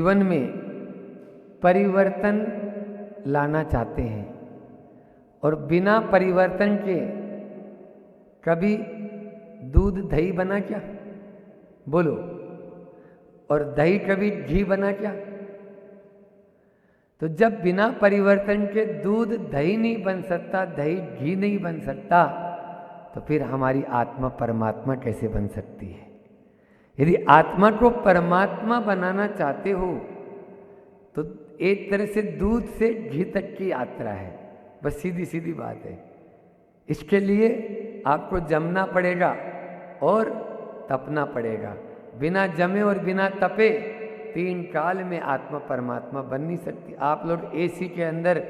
जीवन में परिवर्तन लाना चाहते हैं और बिना परिवर्तन के कभी दूध दही बना क्या? बोलो। और दही कभी घी बना क्या? तो जब बिना परिवर्तन के दूध दही नहीं बन सकता, दही घी नहीं बन सकता, तो फिर हमारी आत्मा परमात्मा कैसे बन सकती है? यदि आत्मा को परमात्मा बनाना चाहते हो तो एक तरह से दूध से घी तक की यात्रा है, बस सीधी सीधी बात है। इसके लिए आपको जमना पड़ेगा और तपना पड़ेगा। बिना जमे और बिना तपे 3 काल में आत्मा परमात्मा बन नहीं सकती। आप लोग एसी के अंदर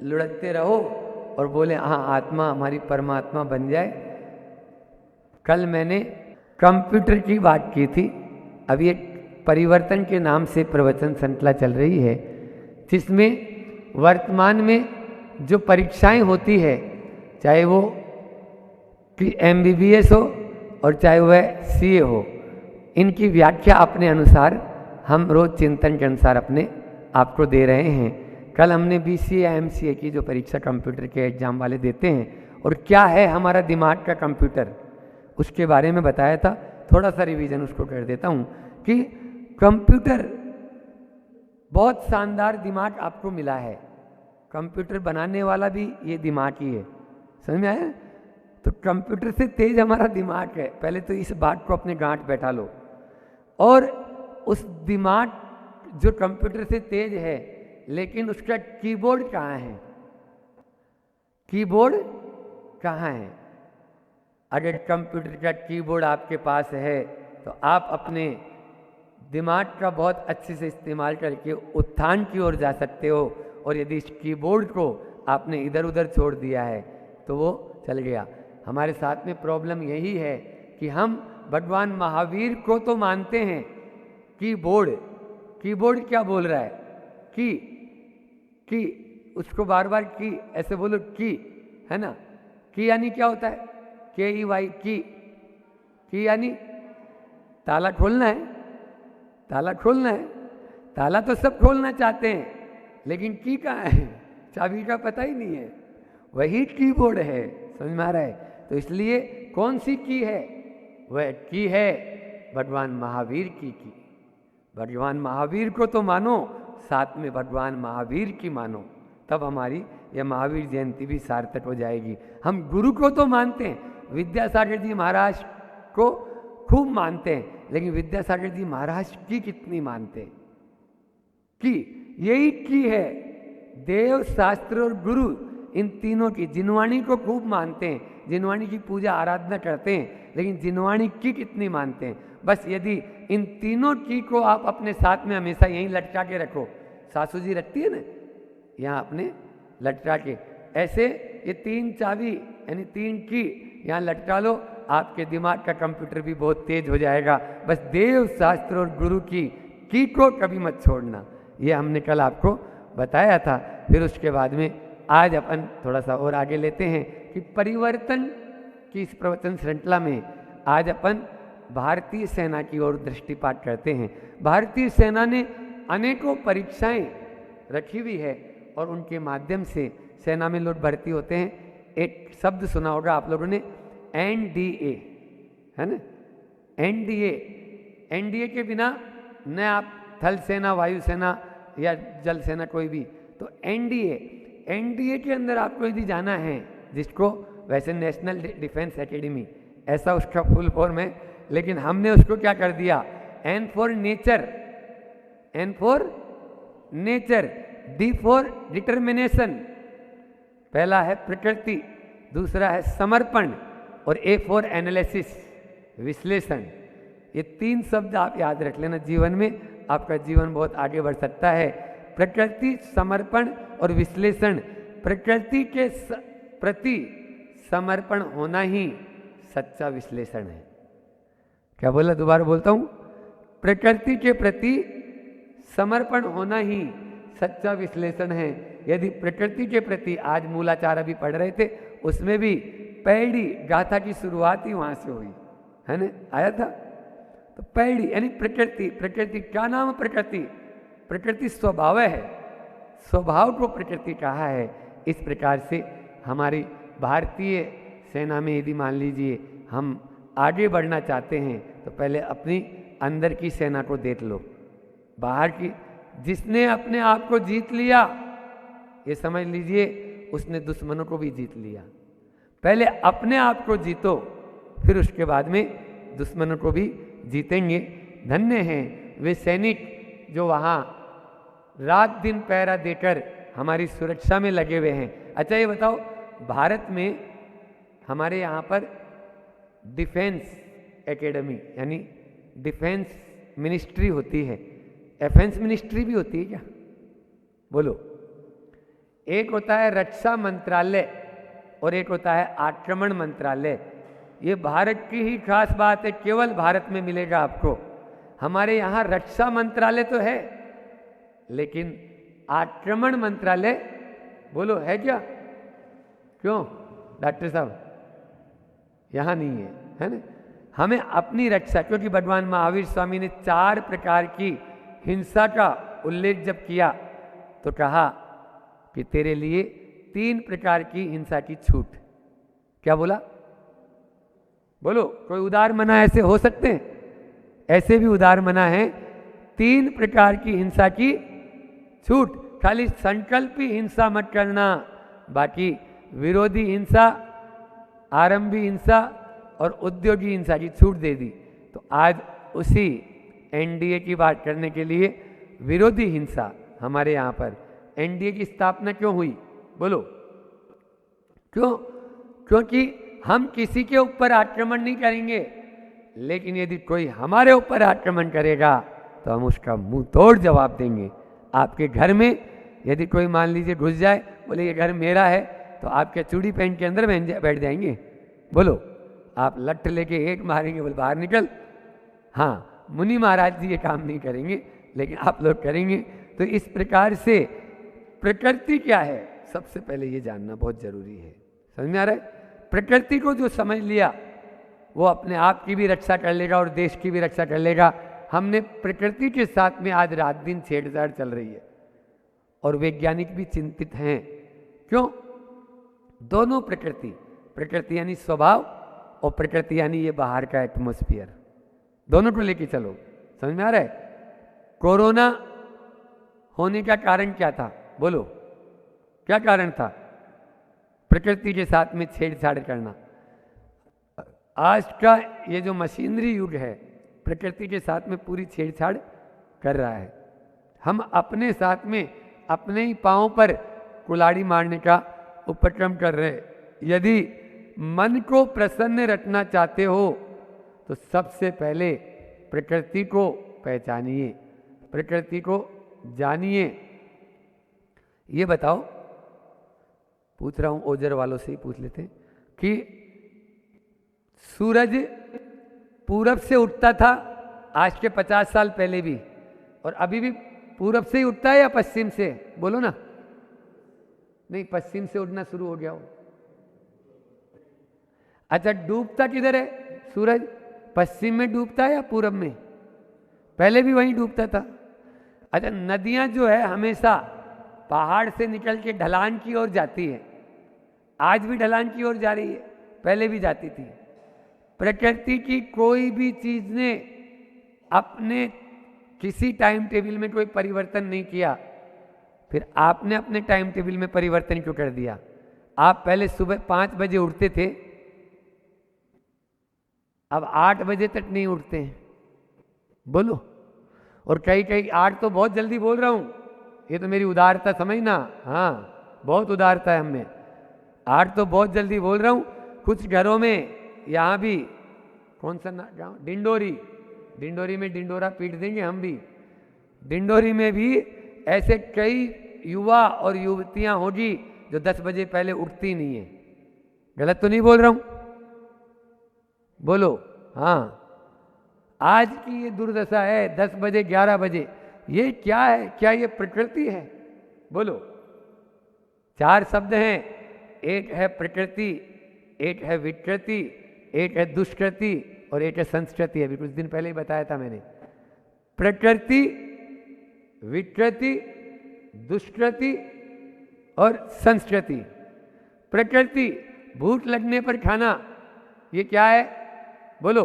लुढ़कते रहो और बोले हाँ आत्मा हमारी परमात्मा बन जाए। कल मैंने कंप्यूटर की बात की थी। अभी एक परिवर्तन के नाम से प्रवचन श्रृंखला चल रही है, जिसमें वर्तमान में जो परीक्षाएं होती है, चाहे वो MBBS हो और चाहे वह CA हो, इनकी व्याख्या अपने अनुसार हम रोज चिंतन के अनुसार अपने आपको दे रहे हैं। कल हमने BCA या MCA की जो परीक्षा कंप्यूटर के एग्जाम वाले देते हैं और क्या है हमारा दिमाग का कंप्यूटर, उसके बारे में बताया था। थोड़ा सा रिवीजन उसको कर देता हूँ कि कंप्यूटर बहुत शानदार दिमाग आपको मिला है। कंप्यूटर बनाने वाला भी ये दिमाग ही है, समझ में आया? तो कंप्यूटर से तेज हमारा दिमाग है। पहले तो इस बात को अपने गांठ बैठा लो। और उस दिमाग जो कंप्यूटर से तेज है, लेकिन उसका कीबोर्ड कहाँ है? कीबोर्ड कहाँ है? अगर कंप्यूटर का कीबोर्ड आपके पास है तो आप अपने दिमाग का बहुत अच्छे से इस्तेमाल करके उत्थान की ओर जा सकते हो। और यदि इस कीबोर्ड को आपने इधर उधर छोड़ दिया है तो वो चल गया। हमारे साथ में प्रॉब्लम यही है कि हम भगवान महावीर को तो मानते हैं, कीबोर्ड क्या बोल रहा है? की उसको बार बार की ऐसे बोलो, की है ना? की यानी क्या होता है? KEY की यानी ताला खोलना है, ताला खोलना है। ताला तो सब खोलना चाहते हैं, लेकिन की कहाँ है? चाबी का पता ही नहीं है। वही कीबोर्ड है, समझ में आ रहा है? तो इसलिए कौन सी की है? वह की है भगवान महावीर की। भगवान महावीर को तो मानो, साथ में भगवान महावीर की मानो, तब हमारी यह महावीर जयंती भी सार्थक हो जाएगी। हम गुरु को तो मानते हैं, विद्यासागर जी महाराज को खूब मानते हैं, लेकिन विद्यासागर जी महाराज की कितनी मानते हैं? की यही की है। देव, शास्त्र और गुरु, इन तीनों की, जिनवाणी को खूब मानते हैं, जिनवाणी की पूजा आराधना करते हैं, लेकिन जिनवाणी की कितनी मानते हैं? बस यदि इन तीनों की को आप अपने साथ में हमेशा यहीं लटका के रखो, सासू जी रखती है ना यहाँ अपने लटका के, ऐसे ये 3 चाबी यानी 3 की यहाँ लटका लो, आपके दिमाग का कंप्यूटर भी बहुत तेज हो जाएगा। बस देव, शास्त्र और गुरु की को कभी मत छोड़ना। ये हमने कल आपको बताया था। फिर उसके बाद में आज अपन थोड़ा सा और आगे लेते हैं कि परिवर्तन की इस प्रवचन श्रृंखला में आज अपन भारतीय सेना की ओर दृष्टिपात करते हैं। भारतीय सेना ने अनेकों परीक्षाएं रखी हुई है और उनके माध्यम से सेना में लोग भर्ती होते हैं। एक शब्द सुना होगा आप लोगों ने, NDA, है ना? NDA के बिना न आप थल सेना, वायुसेना या जल सेना कोई भी, तो NDA के अंदर आपको यदि जाना है, जिसको वैसे नेशनल डिफेंस एकेडमी ऐसा उसका फुल फॉर्म है, लेकिन हमने उसको क्या कर दिया? N for nature, D for determination, पहला है प्रकृति, दूसरा है समर्पण और A फॉर एनालिसिस, विश्लेषण। ये 3 शब्द आप याद रख लेना, जीवन में आपका जीवन बहुत आगे बढ़ सकता है। प्रकृति, समर्पण और विश्लेषण। प्रकृति के प्रति समर्पण होना ही सच्चा विश्लेषण है। क्या बोला? दोबारा बोलता हूं, प्रकृति के प्रति समर्पण होना ही सच्चा विश्लेषण है। यदि प्रकृति के प्रति, आज मूलाचार अभी पढ़ रहे थे, उसमें भी पैड़ी गाथा की शुरुआत ही वहां से हुई, है ना? आया था। तो पैड़ी यानी प्रकृति, प्रकृति क्या नाम? प्रकृति प्रकृति स्वभाव है, स्वभाव को प्रकृति कहा है। इस प्रकार से हमारी भारतीय सेना में यदि मान लीजिए हम आगे बढ़ना चाहते हैं तो पहले अपनी अंदर की सेना को देख लो। बाहर की, जिसने अपने आप को जीत लिया, ये समझ लीजिए उसने दुश्मनों को भी जीत लिया। पहले अपने आप को जीतो, फिर उसके बाद में दुश्मनों को भी जीतेंगे। धन्य हैं वे सैनिक जो वहाँ रात दिन पहरा देकर हमारी सुरक्षा में लगे हुए हैं। अच्छा ये बताओ, भारत में हमारे यहाँ पर डिफेंस एकेडमी यानी डिफेंस मिनिस्ट्री होती है, डिफेंस मिनिस्ट्री भी होती है क्या? बोलो। एक होता है रक्षा मंत्रालय और एक होता है आक्रमण मंत्रालय। ये भारत की ही खास बात है, केवल भारत में मिलेगा आपको। हमारे यहाँ रक्षा मंत्रालय तो है, लेकिन आक्रमण मंत्रालय बोलो है क्या? क्यों डॉक्टर साहब? यहाँ नहीं है, है ना? हमें अपनी रक्षा, क्योंकि भगवान महावीर स्वामी ने 4 प्रकार की हिंसा का उल्लेख जब किया तो कहा कि तेरे लिए 3 प्रकार की हिंसा की छूट। क्या बोला? बोलो। कोई उदार मना ऐसे हो सकते हैं? ऐसे भी उदार मना है 3 प्रकार की हिंसा की छूट। खाली संकल्पी हिंसा मत करना, बाकी विरोधी हिंसा, आरंभी हिंसा और उद्योगी हिंसा की छूट दे दी। तो आज उसी एनडीए की बात करने के लिए विरोधी हिंसा हमारे यहाँ पर एनडीए की स्थापना क्यों हुई? बोलो क्यों? क्योंकि हम किसी के ऊपर आक्रमण नहीं करेंगे, लेकिन यदि कोई हमारे ऊपर आक्रमण करेगा तो हम उसका मुंह तोड़ जवाब देंगे। आपके घर में यदि कोई मान लीजिए घुस जाए, बोले ये घर मेरा है, तो आपके चूड़ी पहन के अंदर बैठ जाएंगे? बोलो। आप लठ लेके एक मारेंगे, बोले बाहर निकल। हाँ, मुनि महाराज जी ये काम नहीं करेंगे, लेकिन आप लोग करेंगे। तो इस प्रकार से प्रकृति क्या है, सबसे पहले ये जानना बहुत जरूरी है। समझ में आ रहा है? प्रकृति को जो समझ लिया वो अपने आप की भी रक्षा कर लेगा और देश की भी रक्षा कर लेगा। हमने प्रकृति के साथ में आज रात दिन छेड़छाड़ चल रही है और वैज्ञानिक भी चिंतित हैं। क्यों? दोनों प्रकृति, प्रकृति यानी स्वभाव और प्रकृति यानी ये बाहर का एटमॉस्फेयर, दोनों को लेके चलो। समझ में आ रहा है? कोरोना होने का कारण क्या था? बोलो क्या कारण था? प्रकृति के साथ में छेड़छाड़ करना। आज का ये जो मशीनरी युग है, प्रकृति के साथ में पूरी छेड़छाड़ कर रहा है। हम अपने साथ में अपने ही पांव पर कुल्हाड़ी मारने का उपक्रम कर रहे हैं। यदि मन को प्रसन्न रखना चाहते हो तो सबसे पहले प्रकृति को पहचानिए, प्रकृति को जानिए। ये बताओ, पूछ रहा हूं ओजर वालों से ही पूछ लेते हैं कि सूरज पूरब से उठता था आज के 50 साल पहले भी, और अभी भी पूरब से ही उठता है या पश्चिम से? बोलो ना। नहीं, पश्चिम से उठना शुरू हो गया हो। अच्छा, डूबता किधर है सूरज? पश्चिम में डूबता है या पूरब में? पहले भी वहीं डूबता था। अच्छा, नदियां जो है हमेशा पहाड़ से निकल के ढलान की ओर जाती है, आज भी ढलान की ओर जा रही है, पहले भी जाती थी। प्रकृति की कोई भी चीज ने अपने किसी टाइम टेबल में कोई परिवर्तन नहीं किया, फिर आपने अपने टाइम टेबल में परिवर्तन क्यों कर दिया? आप पहले सुबह 5 बजे उठते थे, अब 8 बजे तक नहीं उठते हैं। बोलो। और कई 8 तो बहुत जल्दी बोल रहा हूं, ये तो मेरी उदारता समझना। हाँ, बहुत उदारता है हमें। 8 तो बहुत जल्दी बोल रहा हूं। कुछ घरों में, यहाँ भी कौन सा गाँव, डिंडोरी में डिंडोरा पीट देंगे हम भी। डिंडोरी में भी ऐसे कई युवा और युवतियां होगी जो 10 बजे पहले उठती नहीं है। गलत तो नहीं बोल रहा हूं? बोलो। हाँ, आज की ये दुर्दशा है, 10 बजे 11 बजे। ये क्या है? क्या ये प्रकृति है? बोलो। 4 शब्द हैं, एक है प्रकृति, एक है विकृति, एक है दुष्कृति और एक है संस्कृति। अभी कुछ दिन पहले ही बताया था मैंने। प्रकृति, विकृति, दुष्कृति और संस्कृति। प्रकृति, भूख लगने पर खाना, ये क्या है बोलो?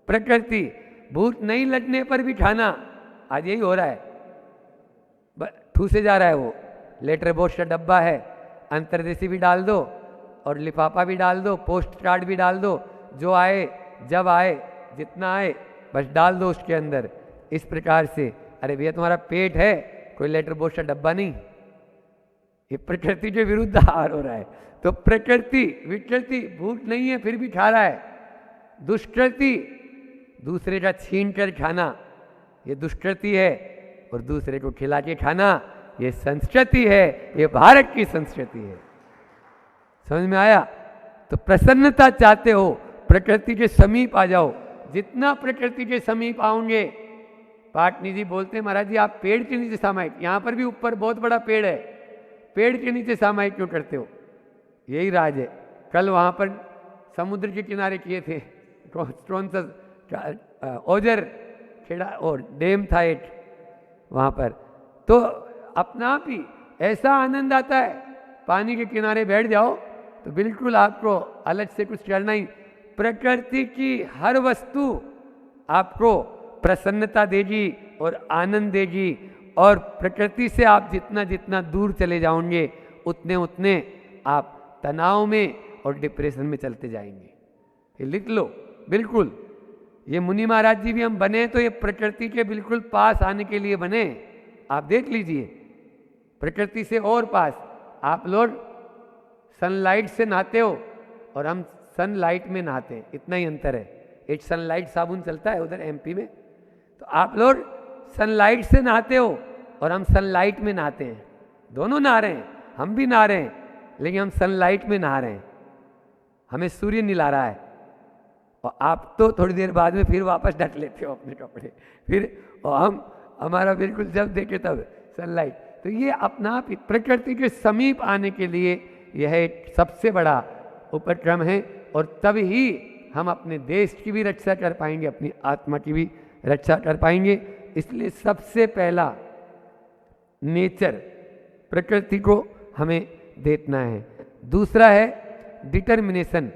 प्रकृति। भूख नहीं लगने पर भी खाना, आज यही हो रहा है, ठूसे जा रहा है। वो लेटर बॉक्स का डब्बा है, अंतर्देशी भी डाल दो और लिफाफा भी डाल दो, पोस्ट कार्ड भी डाल दो, जो आए जब आए जितना आए बस डाल दो उसके अंदर। इस प्रकार से, अरे भैया तुम्हारा पेट है, कोई लेटर बॉक्स का डब्बा नहीं। ये प्रकृति के विरुद्ध आहार हो रहा है। तो प्रकृति, विकृति, भूख नहीं है फिर भी खा रहा है। दुष्कृति, दूसरे का छीन कर खाना, ये दुष्कृति है। और दूसरे को खिला के खाना, ये संस्कृति है, ये भारत की संस्कृति है। समझ में आया? तो प्रसन्नता चाहते हो, प्रकृति के समीप आ जाओ। जितना प्रकृति के समीप आओगे, पाटनी जी बोलते हैं महाराज जी आप पेड़ के नीचे सामायिक, यहाँ पर भी ऊपर बहुत बड़ा पेड़ है, पेड़ के नीचे सामायिक क्यों करते हो? यही राज है। कल वहाँ पर समुद्र के किनारे किए थे, कौन सा ओजर खेड़ा और डैम था एक वहाँ पर, तो अपना आप ही ऐसा आनंद आता है। पानी के किनारे बैठ जाओ तो बिल्कुल आपको अलग से कुछ करना ही, प्रकृति की हर वस्तु आपको प्रसन्नता देगी और आनंद देगी। और प्रकृति से आप जितना जितना दूर चले जाओगे उतने उतने आप तनाव में और डिप्रेशन में चलते जाएंगे। ये लिख लो बिल्कुल। ये मुनि महाराज जी भी हम बने तो ये प्रकृति के बिल्कुल पास आने के लिए बने। आप देख लीजिए, प्रकृति से और पास। आप लोग सनलाइट से नहाते हो और हम सनलाइट में नहाते हैं, इतना ही अंतर है। एक सनलाइट साबुन चलता है उधर एमपी में, तो आप लोग सनलाइट से नहाते हो और हम सनलाइट में नहाते हैं। दोनों नहा रहे हैं, हम भी नहा रहे हैं, लेकिन हम सनलाइट में नहा रहे हैं, हमें सूर्य निला रहा है। और आप तो थोड़ी देर बाद में फिर वापस ढक लेते हो अपने कपड़े फिर, और हम हमारा बिल्कुल जब देखे तब सनलाइट। तो ये अपना आप प्रकृति के समीप आने के लिए यह एक सबसे बड़ा उपक्रम है। और तब ही हम अपने देश की भी रक्षा कर पाएंगे, अपनी आत्मा की भी रक्षा कर पाएंगे। इसलिए सबसे पहला नेचर, प्रकृति को हमें देखना है। दूसरा है डिटर्मिनेशन,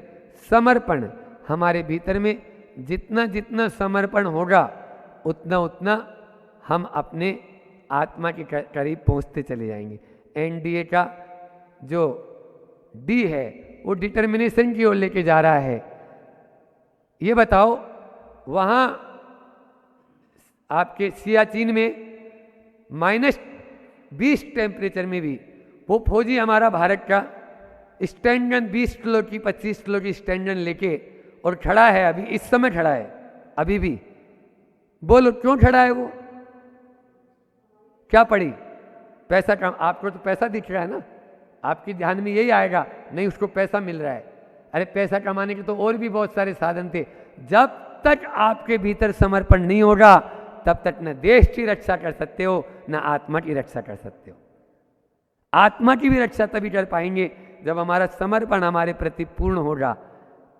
समर्पण। हमारे भीतर में जितना जितना समर्पण होगा उतना उतना हम अपने आत्मा के करीब पहुंचते चले जाएंगे। एनडीए का जो डी है वो डिटर्मिनेशन की ओर लेके जा रहा है। ये बताओ, वहाँ आपके सियाचिन में -20 टेम्परेचर में भी वो फौजी हमारा भारत का स्टैंड गन 20 किलो की 25 किलो की स्टैंड गन लेके और खड़ा है, अभी इस समय खड़ा है, अभी भी। बोलो क्यों खड़ा है वो? क्या पड़ी? पैसा कम। आपको तो पैसा दिख रहा है ना, आपके ध्यान में यही आएगा, नहीं उसको पैसा मिल रहा है। अरे पैसा कमाने के तो और भी बहुत सारे साधन थे। जब तक आपके भीतर समर्पण नहीं होगा तब तक न देश की रक्षा कर सकते हो न आत्मा की रक्षा कर सकते हो। आत्मा की भी रक्षा तभी कर पाएंगे जब हमारा समर्पण हमारे प्रति पूर्ण होगा,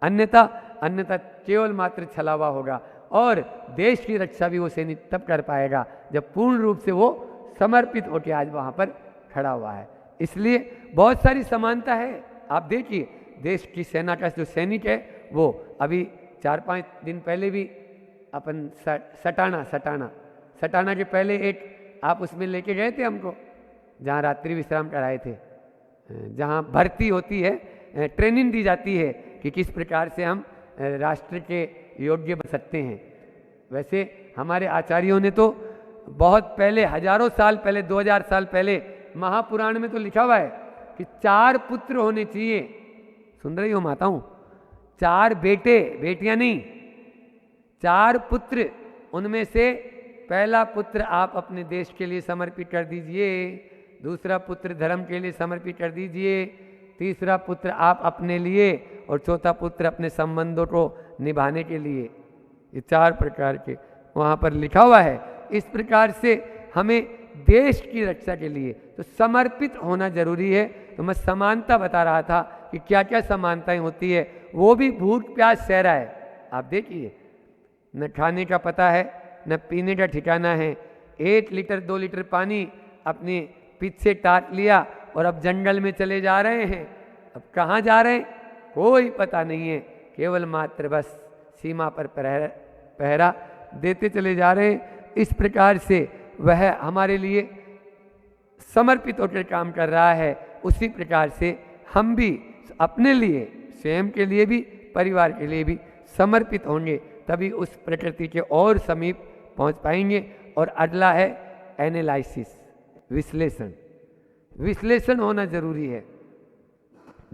अन्यथा केवल मात्र छलावा होगा। और देश की रक्षा भी वो सैनिक तब कर पाएगा जब पूर्ण रूप से वो समर्पित होकर आज वहाँ पर खड़ा हुआ है। इसलिए बहुत सारी समानता है। आप देखिए, देश की सेना का जो सैनिक है वो अभी 4-5 दिन पहले भी अपन सटाना के पहले एक आप उसमें लेके गए थे हमको, जहाँ रात्रि विश्राम कराए थे, जहाँ भर्ती होती है, ट्रेनिंग दी जाती है कि किस प्रकार से हम राष्ट्र के योग्य बन सकते हैं। वैसे हमारे आचार्यों ने तो बहुत पहले, हजारों साल पहले, 2000 साल पहले महापुराण में तो लिखा हुआ है कि 4 पुत्र होने चाहिए। सुन रही हो माताओं? 4 बेटे, बेटियां नहीं, 4 पुत्र। उनमें से पहला पुत्र आप अपने देश के लिए समर्पित कर दीजिए, दूसरा पुत्र धर्म के लिए समर्पित कर दीजिए, तीसरा पुत्र आप अपने लिए, और चौथा पुत्र अपने संबंधों को निभाने के लिए। ये 4 प्रकार के वहाँ पर लिखा हुआ है। इस प्रकार से हमें देश की रक्षा के लिए तो समर्पित होना जरूरी है। तो मैं समानता बता रहा था कि क्या क्या समानताएं होती है। वो भी भूख प्यास सह रहा है। आप देखिए, न खाने का पता है, न पीने का ठिकाना है, 1 लीटर 2 लीटर पानी अपने पीछे टाट लिया और अब जंगल में चले जा रहे हैं। अब कहाँ जा रहे हैं कोई पता नहीं है, केवल मात्र बस सीमा पर पहरा देते चले जा रहे हैं। इस प्रकार से वह हमारे लिए समर्पित होकर काम कर रहा है। उसी प्रकार से हम भी अपने लिए, स्वयं के लिए भी, परिवार के लिए भी समर्पित होंगे, तभी उस प्रकृति के और समीप पहुंच पाएंगे। और अगला है एनालिसिस, विश्लेषण। विश्लेषण होना जरूरी है।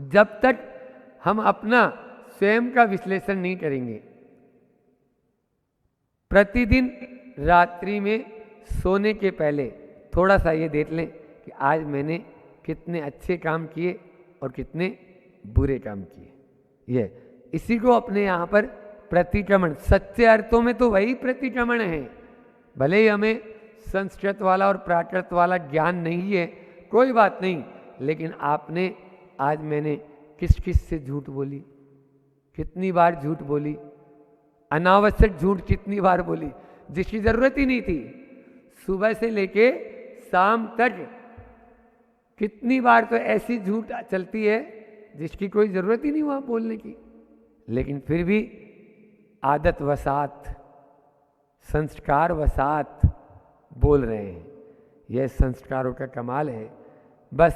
जब तक हम अपना स्वयं का विश्लेषण नहीं करेंगे, प्रतिदिन रात्रि में सोने के पहले थोड़ा सा ये देख लें कि आज मैंने कितने अच्छे काम किए और कितने बुरे काम किए। ये इसी को अपने यहाँ पर प्रतिक्रमण, सच्चे अर्थों में तो वही प्रतिक्रमण है। भले ही हमें संस्कृत वाला और प्राकृत वाला ज्ञान नहीं है, कोई बात नहीं, लेकिन आपने आज मैंने किस किस से झूठ बोली, कितनी बार झूठ बोली, अनावश्यक झूठ कितनी बार बोली जिसकी जरूरत ही नहीं थी। सुबह से लेके शाम तक कितनी बार तो ऐसी झूठ चलती है जिसकी कोई जरूरत ही नहीं हुआ बोलने की, लेकिन फिर भी आदत वसात, संस्कार वसात बोल रहे हैं। यह संस्कारों का कमाल है। बस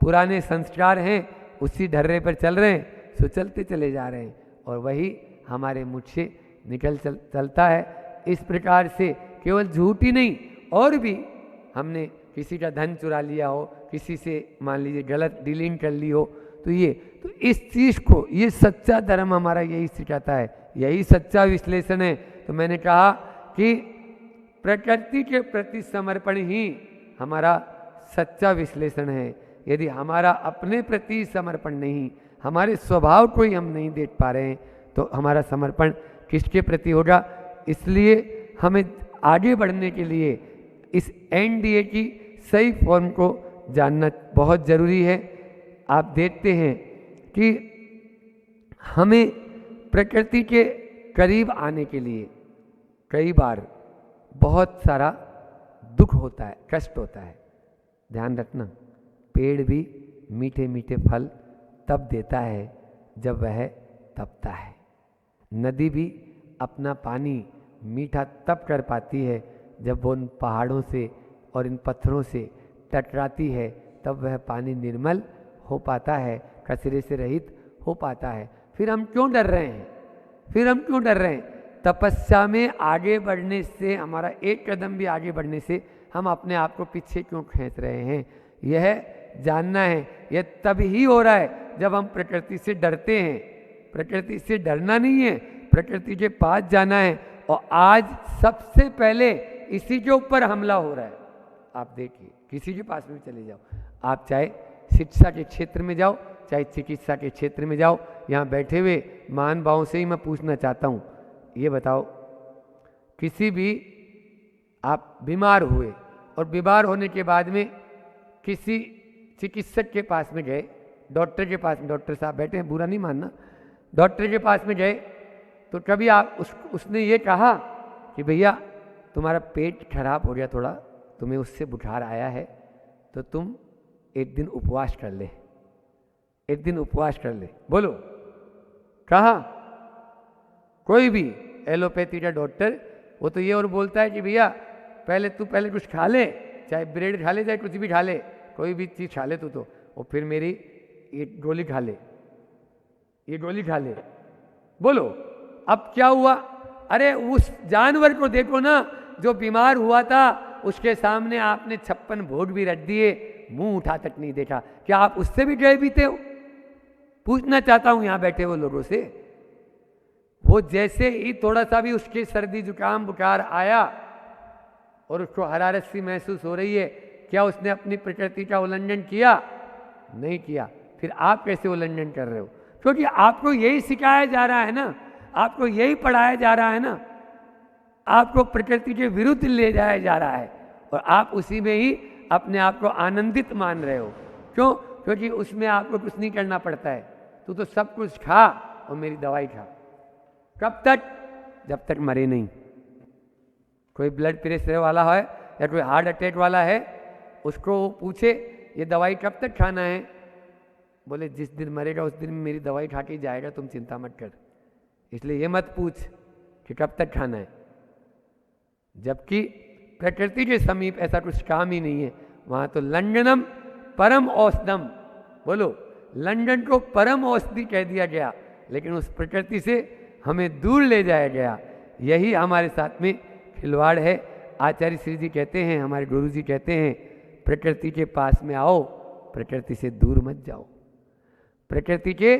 पुराने संस्कार हैं, उसी ढर्रे पर चल रहे हैं, सो चलते चले जा रहे हैं और वही हमारे मुझ से निकल चलता है। इस प्रकार से केवल झूठ ही नहीं, और भी हमने किसी का धन चुरा लिया हो, किसी से मान लीजिए गलत डीलिंग कर ली हो, तो इस चीज़ को, ये सच्चा धर्म हमारा यही सिखाता है, यही सच्चा विश्लेषण है। तो मैंने कहा कि प्रकृति के प्रति समर्पण ही हमारा सच्चा विश्लेषण है। यदि हमारा अपने प्रति समर्पण नहीं, हमारे स्वभाव को ही हम नहीं देख पा रहे हैं, तो हमारा समर्पण किसके प्रति होगा। इसलिए हमें आगे बढ़ने के लिए इस एनडीए की सही फॉर्म को जानना बहुत ज़रूरी है। आप देखते हैं कि हमें प्रकृति के करीब आने के लिए कई बार बहुत सारा दुख होता है, कष्ट होता है। ध्यान रखना, पेड़ भी मीठे मीठे फल तब देता है जब वह तपता है। नदी भी अपना पानी मीठा तब कर पाती है जब वो उन पहाड़ों से और इन पत्थरों से टकराती है, तब वह पानी निर्मल हो पाता है, कचरे से रहित हो पाता है। फिर हम क्यों डर रहे हैं? फिर हम क्यों डर रहे हैं? तपस्या में आगे बढ़ने से, हमारा एक कदम भी आगे बढ़ने से हम अपने आप को पीछे क्यों खींच रहे हैं, यह जानना है। यह तभी हो रहा है जब हम प्रकृति से डरते हैं। प्रकृति से डरना नहीं है, प्रकृति के पास जाना है। और आज सबसे पहले इसी के ऊपर हमला हो रहा है। आप देखिए, किसी के पास में चले जाओ, आप चाहे शिक्षा के क्षेत्र में जाओ, चाहे चिकित्सा के क्षेत्र में जाओ, यहाँ बैठे हुए महान भावों से ही मैं पूछना चाहता हूँ, ये बताओ, किसी भी आप बीमार हुए और बीमार होने के बाद में किसी चिकित्सक के पास में गए, डॉक्टर के पास, डॉक्टर साहब बैठे हैं, बुरा नहीं मानना, डॉक्टर के पास में गए तो कभी आप उसने ये कहा कि भैया तुम्हारा पेट खराब हो गया थोड़ा, तुम्हें उससे बुखार आया है, तो तुम एक दिन उपवास कर ले, एक दिन उपवास कर ले। बोलो, कहा? कोई भी एलोपैथी का डॉक्टर, वो तो ये और बोलता है कि भैया पहले कुछ खा ले, चाहे ब्रेड खा ले, चाहे कुछ भी खा ले, कोई भी चीज़ खा ले तू तो, और फिर मेरी एक गोली खा ले, ये गोली खा ले। बोलो, अब क्या हुआ? अरे उस जानवर को देखो ना जो बीमार हुआ था, उसके सामने आपने 56 भोग भी रख दिए, मुंह उठा तक नहीं देखा। क्या आप उससे भी डरे बीते हो? पूछना चाहता हूं यहां बैठे हुए लोगों से। वो जैसे ही थोड़ा सा भी उसके सर्दी जुकाम बुखार आया और उसको हरारत सी महसूस हो रही है, क्या उसने अपनी प्रकृति का उल्लंघन किया? नहीं किया। फिर आप कैसे उल्लंघन कर रहे हो? क्योंकि आपको यही सिखाया जा रहा है ना, आपको यही पढ़ाया जा रहा है ना, आपको प्रकृति के विरुद्ध ले जाया जा रहा है और आप उसी में ही अपने आप को आनंदित मान रहे हो। क्यों? क्योंकि उसमें आपको कुछ नहीं करना पड़ता है। तू तो सब कुछ खा और मेरी दवाई खा। कब तक? जब तक मरे नहीं। कोई ब्लड प्रेशर वाला है या कोई हार्ट अटैक वाला है, उसको पूछे ये दवाई कब तक खाना है, बोले जिस दिन मरेगा उस दिन मेरी दवाई खा के जाएगा, तुम चिंता मत कर, इसलिए ये मत पूछ कि कब तक खाना है। जबकि प्रकृति के समीप ऐसा कुछ काम ही नहीं है। वहाँ तो लंडनम परम औषधम, बोलो लंदन को परम औषधि कह दिया गया, लेकिन उस प्रकृति से हमें दूर ले जाया गया। यही हमारे साथ में खिलवाड़ है। आचार्य श्री जी कहते हैं, हमारे गुरु जी कहते हैं, प्रकृति के पास में आओ, प्रकृति से दूर मत जाओ। प्रकृति के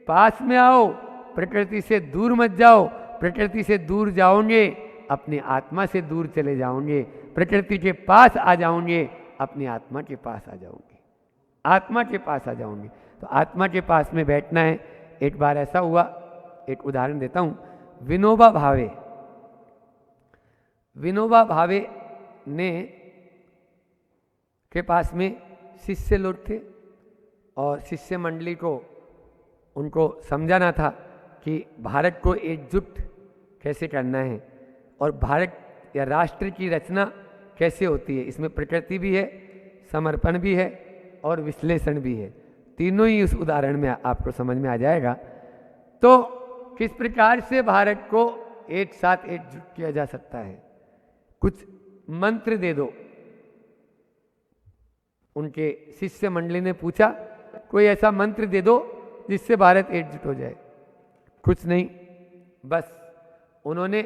पास में आओ, प्रकृति से दूर मत जाओ। प्रकृति से दूर जाओगे अपनी आत्मा से दूर चले जाओगे, प्रकृति के पास आ जाओगे अपनी आत्मा के पास आ जाओगे, आत्मा के पास आ जाओगे। तो आत्मा के पास में बैठना है। एक बार ऐसा हुआ, एक उदाहरण देता हूँ। विनोबा भावे, विनोबा भावे ने के पास में शिष्य लोग थे और शिष्य मंडली को उनको समझाना था कि भारत को एकजुट कैसे करना है और भारत या राष्ट्र की रचना कैसे होती है। इसमें प्रकृति भी है, समर्पण भी है और विश्लेषण भी है। तीनों ही उस उदाहरण में आपको समझ में आ जाएगा। तो किस प्रकार से भारत को एक साथ एकजुट किया जा सकता है, कुछ मंत्र दे दो। उनके शिष्य मंडली ने पूछा, कोई ऐसा मंत्र दे दो जिससे भारत एकजुट हो जाए। कुछ नहीं, बस उन्होंने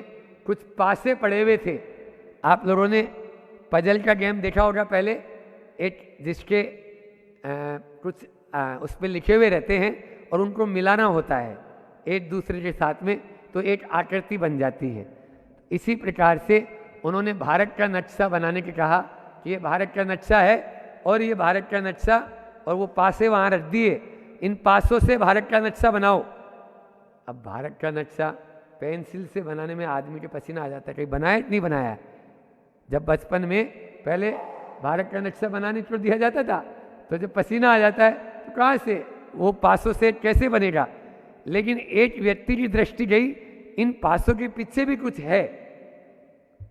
कुछ पासे पड़े हुए थे। आप लोगों ने पजल का गेम देखा होगा पहले, एक जिसके कुछ उस पर लिखे हुए रहते हैं और उनको मिलाना होता है एक दूसरे के साथ में, तो एक आकृति बन जाती है। इसी प्रकार से उन्होंने भारत का नक्शा बनाने के कहा कि ये भारत का नक्शा है और ये भारत का नक्शा, और वो पासे वहाँ रख दिए, इन पासों से भारत का नक्शा बनाओ। अब भारत का नक्शा पेंसिल से बनाने में आदमी के पसीना आ जाता है। कहीं बनाया नहीं बनाया? जब बचपन में पहले भारत का नक्शा बनाने छोड़ दिया जाता था तो जब पसीना आ जाता है तो कहाँ से वो पासों से कैसे बनेगा। लेकिन एक व्यक्ति की दृष्टि गई, इन पासों के पीछे भी कुछ है।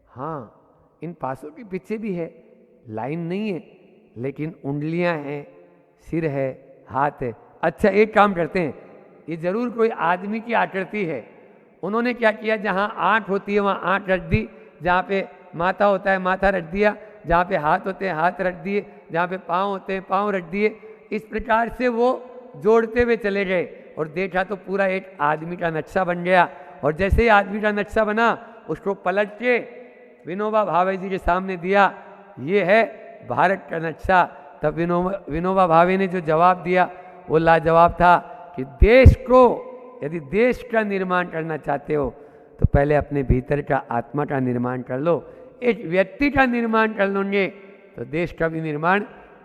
हाँ, इन पासों के पीछे भी है, लाइन नहीं है लेकिन उंगलियां हैं, सिर है, हाथ है। अच्छा, एक काम करते हैं, ये जरूर कोई आदमी की आकृति है। उन्होंने क्या किया, जहाँ आँख होती है वहाँ आँख रख दी, जहाँ पे माथा होता है माथा रख दिया, जहाँ पे हाथ होते हैं हाथ रख दिए, जहाँ पे पाँव होते हैं पाँव रख दिए। इस प्रकार से वो जोड़ते हुए चले गए और देखा तो पूरा एक आदमी का नक्शा बन गया। और जैसे ही आदमी का नक्शा बना, उसको पलट के विनोबा भावे जी के सामने दिया, ये है भारत का नक्शा। तब विनोबा भावे ने जो जवाब दिया वो लाजवाब था कि देश को, यदि देश का निर्माण करना चाहते हो तो पहले अपने भीतर का आत्मा का निर्माण कर लो। एक व्यक्ति का निर्माण कर लोगे तो देश का भी निर्माण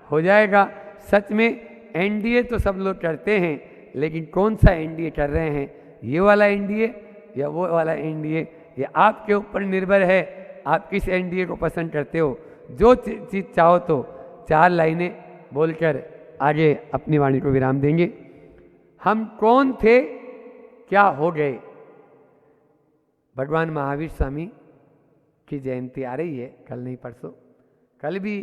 हो जाएगा। सच में एनडीए तो सब लोग करते हैं, लेकिन कौन सा एनडीए कर रहे हैं, ये वाला एनडीए या वो वाला एनडीए, ये आपके ऊपर निर्भर है। आप किस एनडीए को पसंद करते हो। जो चीज़ चाहो तो 4 लाइनें बोलकर आगे अपनी वाणी को विराम देंगे। हम कौन थे, क्या हो गए। भगवान महावीर स्वामी की जयंती आ रही है, कल नहीं परसों। कल भी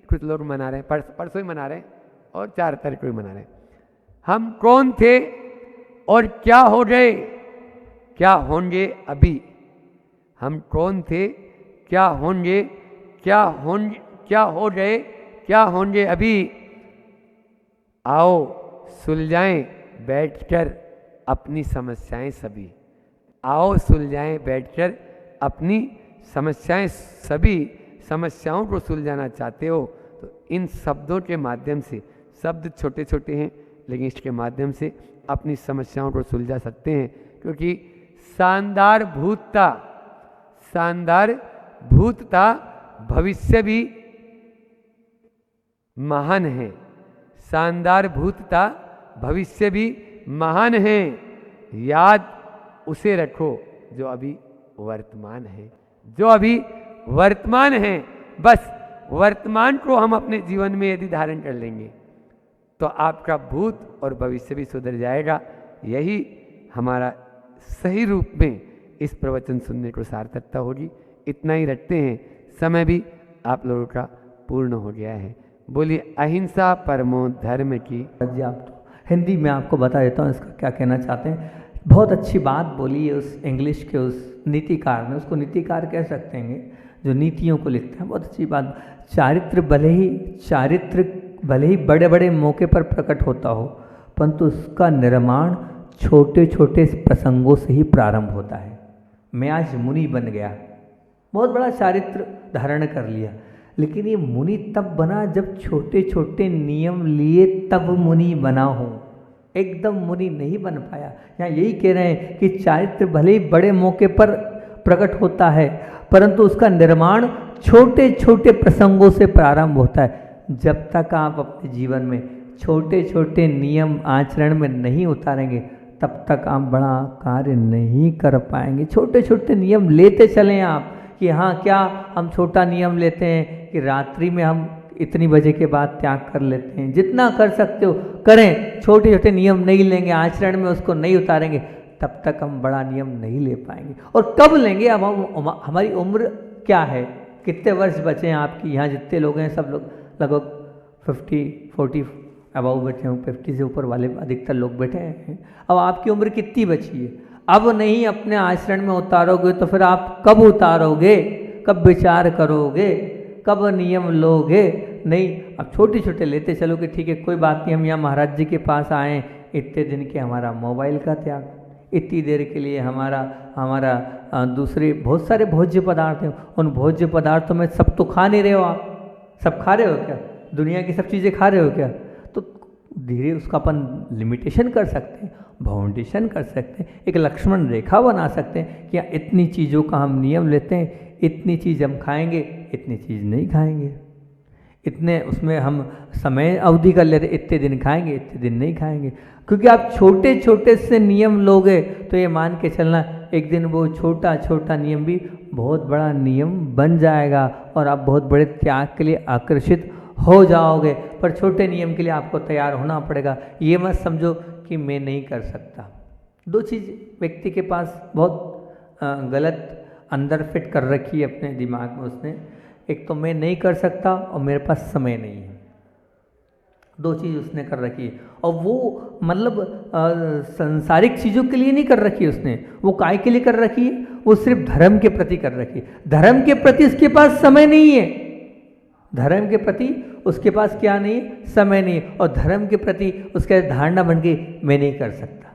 कुछ लोग मना रहे हैं, परसों ही मना रहे हैं और 4 तारीख को भी मना रहे हैं। हम कौन थे और क्या हो गए, क्या होंगे अभी। हम कौन थे, क्या होंगे, क्या होंगे, क्या हो गए, क्या होंगे अभी। आओ सुलझाएं बैठकर अपनी समस्याएं सभी। आओ सुलझाएं बैठकर अपनी समस्याएं सभी। समस्याओं को सुलझाना चाहते हो तो इन शब्दों के माध्यम से, शब्द छोटे छोटे हैं लेकिन इसके माध्यम से अपनी समस्याओं को सुलझा सकते हैं। क्योंकि शानदार भूतता भविष्य भी महान है। शानदार भूतता भविष्य भी महान है। याद उसे रखो जो अभी वर्तमान है, जो अभी वर्तमान है। बस वर्तमान को हम अपने जीवन में यदि धारण कर लेंगे तो आपका भूत और भविष्य भी सुधर जाएगा। यही हमारा सही रूप में इस प्रवचन सुनने को सार्थकता होगी। इतना ही रखते हैं, समय भी आप लोगों का पूर्ण हो गया है। बोलिए अहिंसा परमो धर्म की। जी आप तो हिंदी में आपको बता देता हूँ इसका क्या कहना चाहते हैं। बहुत अच्छी बात बोली है उस इंग्लिश के उस नीतिकार ने, उसको नीतिकार कह सकते हैं जो नीतियों को लिखते हैं। बहुत अच्छी बात। चारित्र भले ही बड़े बड़े मौके पर प्रकट होता हो, परंतु उसका निर्माण छोटे छोटे प्रसंगों से ही प्रारंभ होता है। मैं आज मुनि बन गया, बहुत बड़ा चारित्र धारण कर लिया, लेकिन ये मुनि तब बना जब छोटे छोटे नियम लिए तब मुनि बना हूँ, एकदम मुनि नहीं बन पाया। यहाँ यही कह रहे हैं कि चारित्र भले ही बड़े मौके पर प्रकट होता है, परंतु उसका निर्माण छोटे छोटे प्रसंगों से प्रारंभ होता है। जब तक आप अपने जीवन में छोटे छोटे नियम आचरण में नहीं उतारेंगे, तब तक आप बड़ा कार्य नहीं कर पाएंगे। छोटे छोटे नियम लेते चलें आप कि हाँ, क्या हम छोटा नियम लेते हैं कि रात्रि में हम इतनी बजे के बाद त्याग कर लेते हैं। जितना कर सकते हो करें, छोटे छोटे नियम नहीं लेंगे, आचरण में उसको नहीं उतारेंगे, तब तक हम बड़ा नियम नहीं ले पाएंगे। और कब लेंगे? अब हम हमारी उम्र क्या है, कितने वर्ष बचे हैं आपकी? यहाँ जितने लोग हैं सब लोग लगभग 50-40 अबाउ बैठे हों, 50 से ऊपर वाले अधिकतर लोग बैठे हैं। अब आपकी उम्र कितनी बची है? अब नहीं अपने आचरण में उतारोगे तो फिर आप कब उतारोगे? कब विचार करोगे? कब नियम लोगे? नहीं, अब छोटे छोटे लेते चलो कि ठीक है कोई बात नहीं, हम यहाँ महाराज जी के पास आए, इतने दिन के हमारा मोबाइल का त्याग, इतनी देर के लिए हमारा दूसरे बहुत सारे भोज्य पदार्थ हैं, उन भोज्य पदार्थों में सब तो खा नहीं रहे हो आप। सब खा रहे हो क्या? दुनिया की सब चीज़ें खा रहे हो क्या? तो धीरे उसका अपन लिमिटेशन कर सकते हैं, बाउंडेशन कर सकते हैं, एक लक्ष्मण रेखा बना सकते हैं कि इतनी चीज़ों का हम नियम लेते हैं, इतनी चीज़ हम खाएंगे, इतनी चीज़ नहीं खाएंगे, इतने उसमें हम समय अवधि कर लेते, इतने दिन खाएंगे, इतने दिन नहीं खाएंगे। क्योंकि आप छोटे छोटे से नियम लोगे तो ये मान के चलना एक दिन वो छोटा छोटा नियम भी बहुत बड़ा नियम बन जाएगा और आप बहुत बड़े त्याग के लिए आकर्षित हो जाओगे। पर छोटे नियम के लिए आपको तैयार होना पड़ेगा। ये मत समझो कि मैं नहीं कर सकता। दो चीज़ व्यक्ति के पास बहुत गलत अंदर फिट कर रखी है अपने दिमाग में उसने। एक तो मैं नहीं कर सकता और मेरे पास समय नहीं है, दो चीज़ उसने कर रखी है। और वो मतलब सांसारिक चीज़ों के लिए नहीं कर रखी है उसने, वो काय के लिए कर रखी है? वो सिर्फ धर्म के प्रति कर रखी है। धर्म के प्रति उसके पास समय नहीं है, धर्म के प्रति उसके पास क्या नहीं है? समय नहीं है। और धर्म के प्रति उसके धारणा बन गई मैं नहीं कर सकता।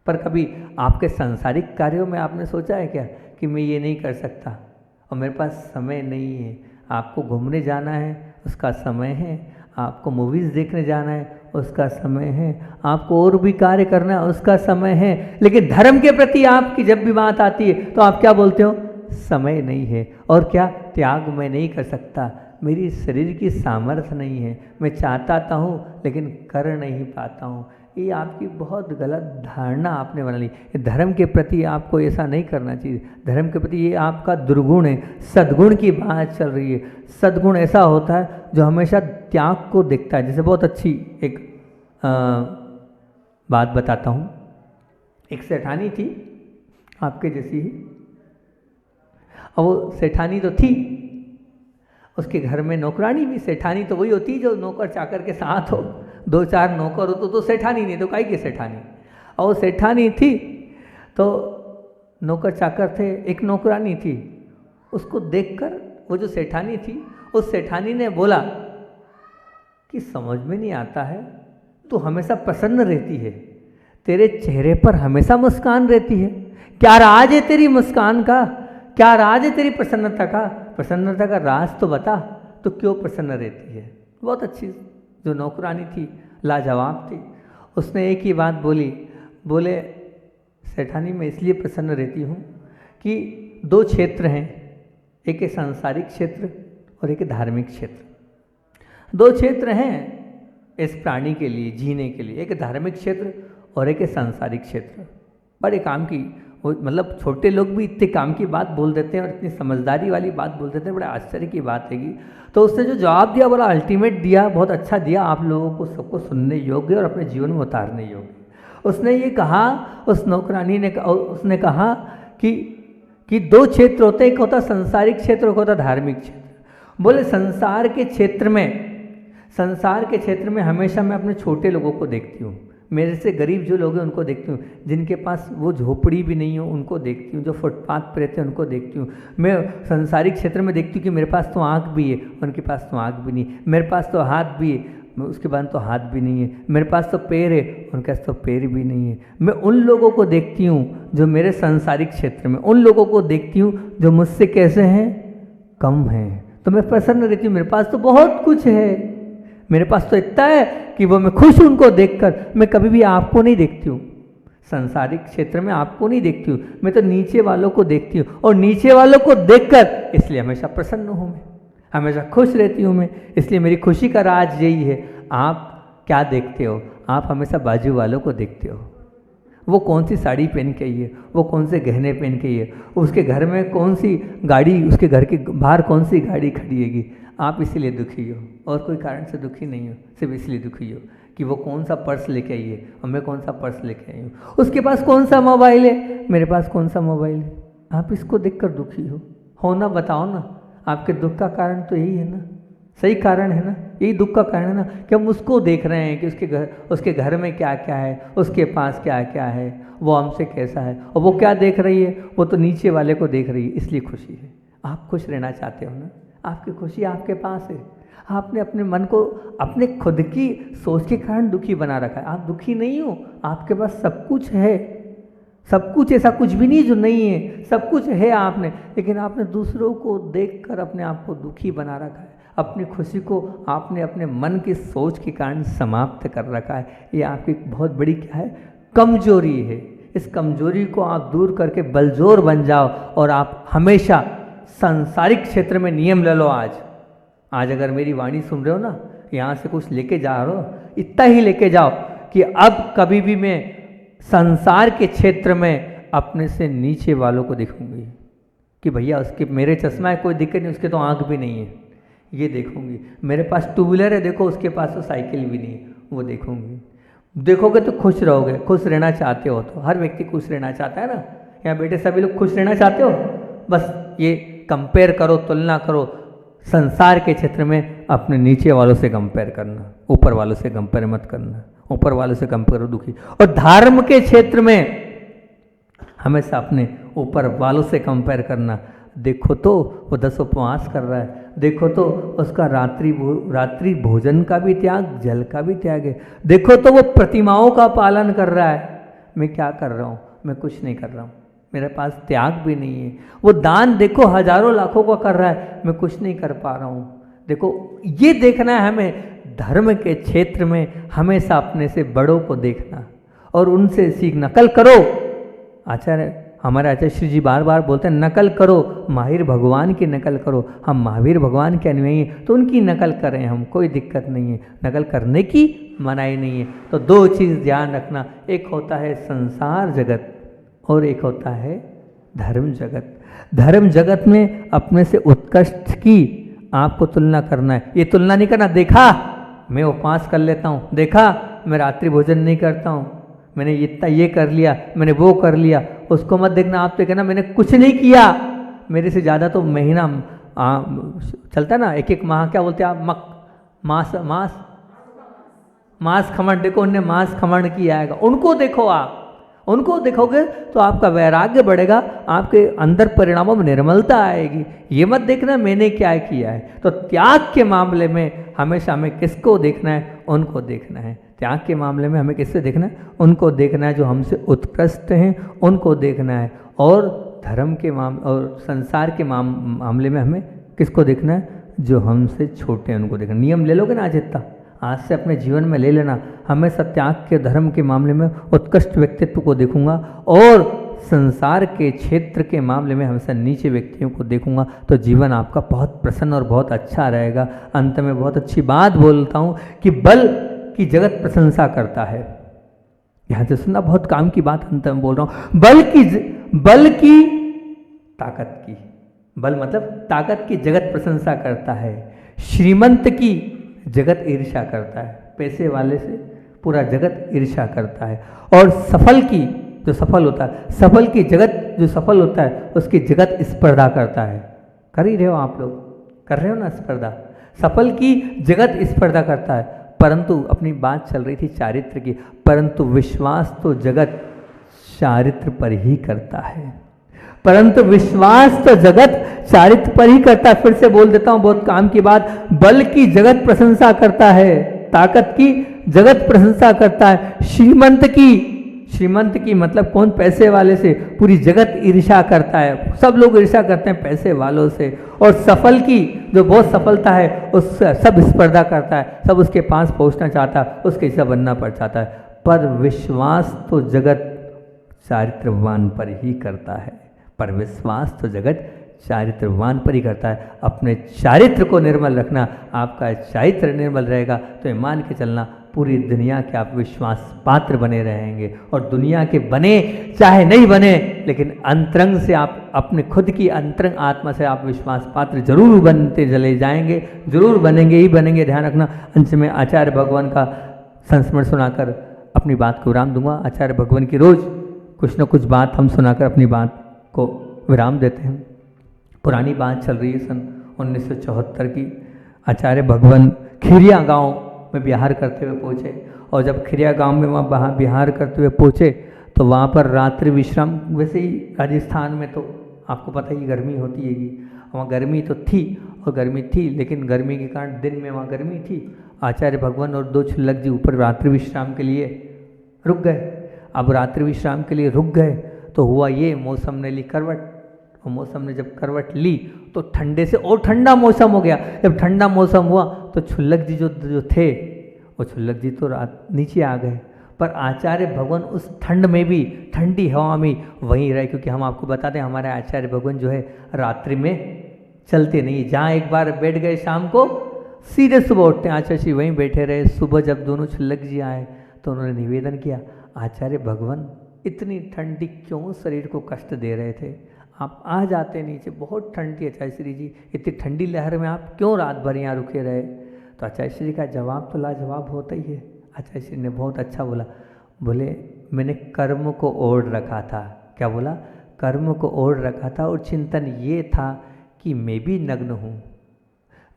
पर कभी आपके सांसारिक कार्यों में आपने सोचा है क्या कि मैं ये नहीं कर सकता और मेरे पास समय नहीं है? आपको घूमने जाना है, उसका समय है। आपको मूवीज़ देखने जाना है, उसका समय है। आपको और भी कार्य करना है, उसका समय है। लेकिन धर्म के प्रति आपकी जब भी बात आती है तो आप क्या बोलते हो? समय नहीं है। और क्या? त्याग मैं नहीं कर सकता, मेरी शरीर की सामर्थ्य नहीं है, मैं चाहता तो हूँ लेकिन कर नहीं पाता हूँ। ये आपकी बहुत गलत धारणा आपने बना ली। धर्म के प्रति आपको ऐसा नहीं करना चाहिए। धर्म के प्रति ये आपका दुर्गुण है। सद्गुण की बात चल रही है। सद्गुण ऐसा होता है जो हमेशा त्याग को देखता है। जैसे बहुत अच्छी एक बात बताता हूँ। एक सेठानी थी आपके जैसी ही, और वो सेठानी तो थी, उसके घर में नौकरानी भी। सेठानी तो वही होती जो नौकर चाकर के साथ हो, दो चार नौकर हो तो सेठानी नहीं तो काई की सेठानी। और वो सेठानी थी तो नौकर चाकर थे, एक नौकरानी थी। उसको देखकर वो जो सेठानी थी, उस सेठानी ने बोला कि समझ में नहीं आता है, तू हमेशा प्रसन्न रहती है, तेरे चेहरे पर हमेशा मुस्कान रहती है, क्या राज है तेरी मुस्कान का? क्या राज है तेरी प्रसन्नता का? प्रसन्नता का राज तो बता, तो क्यों प्रसन्न रहती है? बहुत अच्छी जो नौकरानी थी, लाजवाब थी। उसने एक ही बात बोली, बोले सेठानी मैं इसलिए प्रसन्न रहती हूँ कि दो क्षेत्र हैं, एक है सांसारिक क्षेत्र और एक है धार्मिक क्षेत्र। दो क्षेत्र हैं इस प्राणी के लिए जीने के लिए, एक धार्मिक क्षेत्र और एक है सांसारिक क्षेत्र। बड़े काम की मतलब छोटे लोग भी इतने काम की बात बोल देते हैं और इतनी समझदारी वाली बात बोल देते हैं, बड़े आश्चर्य की बात है। तो उसने जो जवाब दिया बड़ा अल्टीमेट दिया, बहुत अच्छा दिया, आप लोगों को सबको सुनने योग्य और अपने जीवन में उतारने योग्य। उसने ये कहा, उस नौकरानी ने उसने कहा कि दो क्षेत्र होते हैं, एक होता सांसारिक क्षेत्र, एक होता धार्मिक क्षेत्र। बोले संसार के क्षेत्र में हमेशा मैं अपने छोटे लोगों को देखती हूँ। मेरे से गरीब जो लोग हैं उनको देखती हूँ, जिनके पास वो झोपड़ी भी नहीं हो उनको देखती हूँ, जो फुटपाथ पर रहते हैं उनको देखती हूँ। मैं संसारिक क्षेत्र में देखती हूँ कि मेरे पास तो आँख भी है, उनके पास तो आँख भी नहीं, मेरे पास तो हाथ भी है, उसके बाद तो हाथ भी नहीं है, मेरे पास तो पैर है, उनके पास तो पैर भी नहीं है। मैं उन लोगों को देखती हूँ जो मेरे सांसारिक क्षेत्र में, उन लोगों को देखती हूँ जो मुझसे कैसे हैं, कम हैं, तो मैं प्रसन्न रहती हूँ। मेरे पास तो बहुत कुछ है, मेरे पास तो इतना है कि वो मैं खुश हूँ उनको देखकर। मैं कभी भी आपको नहीं देखती हूँ, सांसारिक क्षेत्र में आपको नहीं देखती हूँ, मैं तो नीचे वालों को देखती हूँ, और नीचे वालों को देखकर इसलिए हमेशा प्रसन्न हूँ, मैं हमेशा खुश रहती हूँ मैं। इसलिए मेरी खुशी का राज यही है। आप क्या देखते हो? आप हमेशा बाजू वालों को देखते हो, वो कौन सी साड़ी पहन के आई है, वो कौन से गहने पहन के आई है, उसके घर में कौन सी गाड़ी, उसके घर के बाहर कौन सी गाड़ी खड़ी हैगी। आप इसीलिए दुखी हो और कोई कारण से दुखी नहीं हो, सिर्फ इसलिए दुखी हो कि वो कौन सा पर्स लेके आई है और मैं कौन सा पर्स लेके आई हूँ, उसके पास कौन सा मोबाइल है, मेरे पास कौन सा मोबाइल है। आप इसको देखकर दुखी हो ना? बताओ ना, आपके दुख का कारण तो यही है ना, सही कारण है ना, यही दुख का कारण है ना कि हम उसको देख रहे हैं कि उसके घर में क्या क्या है, उसके पास क्या क्या है, वो हमसे कैसा है, और वो क्या देख रही है, वो तो नीचे वाले को देख रही है, इसलिए खुशी है। आप खुश रहना चाहते हो ना, आपकी खुशी आपके पास है। आपने अपने मन को अपने खुद की सोच के कारण दुखी बना रखा है। आप दुखी नहीं हो, आपके पास सब कुछ है, सब कुछ, ऐसा कुछ भी नहीं जो नहीं है, सब कुछ है आपने, लेकिन आपने दूसरों को देखकर अपने आप को दुखी बना रखा है। अपनी खुशी को आपने अपने मन की सोच के कारण समाप्त कर रखा है। ये आपकी बहुत बड़ी क्या है, कमजोरी है। इस कमजोरी को आप दूर करके बलजोर बन जाओ और आप हमेशा सांसारिक क्षेत्र में नियम ले लो। आज अगर मेरी वाणी सुन रहे हो ना, यहाँ से कुछ लेके जा रहे हो, इतना ही लेके जाओ कि अब कभी भी मैं संसार के क्षेत्र में अपने से नीचे वालों को देखूंगी कि भैया उसके, मेरे चश्मा है कोई दिक्कत नहीं, उसके तो आंख भी नहीं है, ये देखूंगी। मेरे पास टू व्हीलर है, देखो उसके पास तो साइकिल भी नहीं है, वो देखूंगी। देखोगे तो खुश रहोगे। खुश रहना चाहते हो तो, हर व्यक्ति खुश रहना चाहता है ना, यहाँ बेटे सभी लोग खुश रहना चाहते हो। बस ये कंपेयर करो, तुलना करो, संसार के क्षेत्र में अपने नीचे वालों से कंपेयर करना, ऊपर वालों से कंपेयर मत करना। ऊपर वालों से कंपेयर करो दुखी, और धर्म के क्षेत्र में हमेशा अपने ऊपर वालों से कंपेयर करना। देखो तो वो 10 उपवास कर रहा है, देखो तो उसका रात्रि भोजन का भी त्याग, जल का भी त्याग है, देखो तो वो प्रतिमाओं का पालन कर रहा है। मैं क्या कर रहा हूँ? मैं कुछ नहीं कर रहा हूँ, मेरे पास त्याग भी नहीं है। वो दान देखो हजारों लाखों का कर रहा है, मैं कुछ नहीं कर पा रहा हूँ। देखो ये देखना है हमें, धर्म के क्षेत्र में हमेशा अपने से बड़ों को देखना और उनसे सीखना। नकल करो, हमारे आचार्य श्री जी बार बार बोलते हैं नकल करो, माहिर भगवान की नकल करो। हम महावीर भगवान के अनुयायी हैं तो उनकी नकल करें, हम कोई दिक्कत नहीं है, नकल करने की मनाही नहीं है। तो दो चीज़ ध्यान रखना, एक होता है संसार जगत और एक होता है धर्म जगत। धर्म जगत में अपने से उत्कृष्ट की आपको तुलना करना है। ये तुलना नहीं करना, देखा मैं उपवास कर लेता हूँ, देखा मैं रात्रि भोजन नहीं करता हूँ, मैंने इतना ये कर लिया, मैंने वो कर लिया, उसको मत देखना। आप तो कहना मैंने कुछ नहीं किया, मेरे से ज़्यादा तो महीना चलता है ना, एक माह क्या बोलते हैं आप, मांस खमण। देखो उनने मांस खमण किया है, उनको देखो। आप उनको देखोगे तो आपका वैराग्य बढ़ेगा, आपके अंदर परिणामों में निर्मलता आएगी। ये मत देखना मैंने क्या किया है। तो त्याग के मामले में हमेशा हमें किसको देखना है? उनको देखना है। त्याग के मामले में हमें किससे देखना है? उनको देखना है जो हमसे उत्कृष्ट हैं, उनको देखना है। और धर्म के और संसार के मामले में हमें किसको देखना है? जो हमसे छोटे हैं उनको देखना। नियम ले लोगे ना आज इतना, आज से अपने जीवन में ले लेना। हमें त्याग के धर्म के मामले में उत्कृष्ट व्यक्तित्व को देखूंगा और संसार के क्षेत्र के मामले में हमेशा नीचे व्यक्तियों को देखूंगा, तो जीवन आपका बहुत प्रसन्न और बहुत अच्छा रहेगा। अंत में बहुत अच्छी बात बोलता हूँ कि बल की जगत प्रशंसा करता है। यहाँ से सुनना, बहुत काम की बात अंत में बोल रहा हूँ। बल की ताकत की, बल मतलब ताकत की जगत प्रशंसा करता है। श्रीमंत की जगत ईर्ष्या करता है, पैसे वाले से पूरा जगत ईर्ष्या करता है। और सफल की, जो सफल होता है, सफल की जगत जो सफल होता है उसकी जगत स्पर्धा करता है। कर ही रहे हो आप लोग, कर रहे हो ना स्पर्धा। सफल की जगत स्पर्धा करता है, परंतु अपनी बात चल रही थी चारित्र की, परंतु विश्वास तो जगत चारित्र पर ही करता है, परंतु विश्वास तो जगत चारित्र पर ही करता है। फिर से बोल देता हूं, बहुत काम की बात। बल की जगत प्रशंसा करता है, ताकत की जगत प्रशंसा करता है, श्रीमंत की मतलब कौन, पैसे वाले से पूरी जगत ईर्ष्या करता है, सब लोग ईर्ष्या करते हैं पैसे वालों से। और सफल की जो बहुत सफलता है उससे सब स्पर्धा करता है, सब उसके पास पहुंचना चाहता है, उसके हिस्सा बनना पड़ जाता है। पर विश्वास तो जगत चारित्रवान पर ही करता है, पर विश्वास तो जगत चारित्रवान पर ही करता है। अपने चारित्र को निर्मल रखना, आपका चारित्र निर्मल रहेगा तो ये मान के चलना पूरी दुनिया के आप विश्वास पात्र बने रहेंगे। और दुनिया के बने चाहे नहीं बने, लेकिन अंतरंग से आप अपने खुद की अंतरंग आत्मा से आप विश्वास पात्र जरूर बनते चले जाएंगे, जरूर बनेंगे ही बनेंगे। ध्यान रखना। अंत में आचार्य भगवान का संस्मरण सुनाकर अपनी बात को विराम दूंगा। आचार्य भगवान की रोज कुछ न कुछ बात हम सुनाकर अपनी बात को विराम देते हैं। पुरानी बात चल रही है सन 1974 की। आचार्य भगवान खिरिया गांव में विहार करते हुए पहुँचे, और जब खिरिया गांव में वहाँ विहार करते हुए पहुँचे तो वहाँ पर रात्रि विश्राम, वैसे ही राजस्थान में तो आपको पता ही गर्मी होती है कि वहाँ गर्मी तो थी, और गर्मी थी, लेकिन गर्मी के कारण दिन में वहाँ गर्मी थी। आचार्य भगवान और दो छुल्लक जी ऊपर रात्रि विश्राम के लिए रुक गए। अब रात्रि विश्राम के लिए रुक गए तो हुआ ये, मौसम ने ली करवट, और मौसम ने जब करवट ली तो ठंडे से और ठंडा मौसम हो गया। जब ठंडा मौसम हुआ तो छुल्लक जी जो थे वो छुल्लक जी तो रात नीचे आ गए, पर आचार्य भगवान उस ठंड में भी, ठंडी हवा में वहीं रहे। क्योंकि हम आपको बताते हैं हमारे आचार्य भगवान जो है रात्रि में चलते नहीं, जहाँ एक बार बैठ गए शाम को सीधे सुबह उठते हैं। आचार्य जी वहीं बैठे रहे। सुबह जब दोनों छुल्लक जी आए तो उन्होंने निवेदन किया, आचार्य भगवान इतनी ठंडी क्यों शरीर को कष्ट दे रहे थे, आप आ जाते नीचे, बहुत ठंडी है आचार्य श्री जी, इतनी ठंडी लहर में आप क्यों रात भर यहाँ रुके रहे। तो आचार्य श्री का जवाब तो लाजवाब होता ही है। आचार्य श्री ने बहुत अच्छा बोला, बोले मैंने कर्म को ओढ़ रखा था। क्या बोला? कर्म को ओढ़ रखा था, और चिंतन ये था कि मैं भी नग्न हूँ,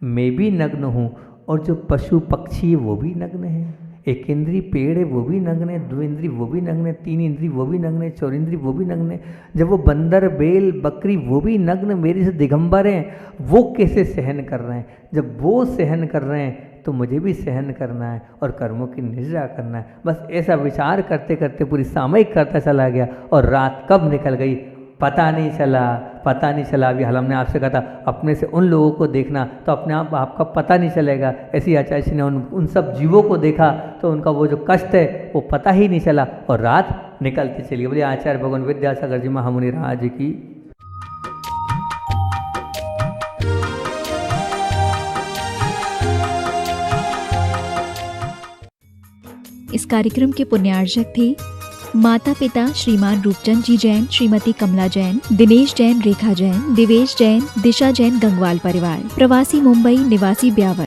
मैं भी नग्न हूँ, और जो पशु पक्षी वो भी नग्न है, एक इंद्री पेड़ है वो भी नग्न है, दो इंद्री वो भी नग्न है, तीन इंद्री वो भी नग्न है, चौर इंद्री वो भी नग्न है। जब वो बंदर बैल बकरी वो भी नग्न मेरे से दिगंबर हैं, वो कैसे सहन कर रहे हैं? जब वो सहन कर रहे हैं तो मुझे भी सहन करना है और कर्मों की निजरा करना है। बस ऐसा विचार करते करते पूरी सामयिक करता चला गया, और रात कब निकल गई पता नहीं चला, पता नहीं चला। अभी हाल हमने आपसे कहा था अपने से उन लोगों को देखना तो अपने आप आपका पता नहीं चलेगा। ऐसी आचार्य जी ने उन सब जीवों को देखा तो उनका वो जो कष्ट है वो पता ही नहीं चला, और रात निकलती चली। बोलिए आचार्य भगवान विद्यासागर जी महामुनि राज की। इस कार्यक्रम के पुण्यार्जक थे माता पिता श्रीमान रूपचंद जी जैन, श्रीमती कमला जैन, दिनेश जैन, रेखा जैन, दिवेश जैन, दिशा जैन, गंगवाल परिवार, प्रवासी मुंबई, निवासी ब्यावर।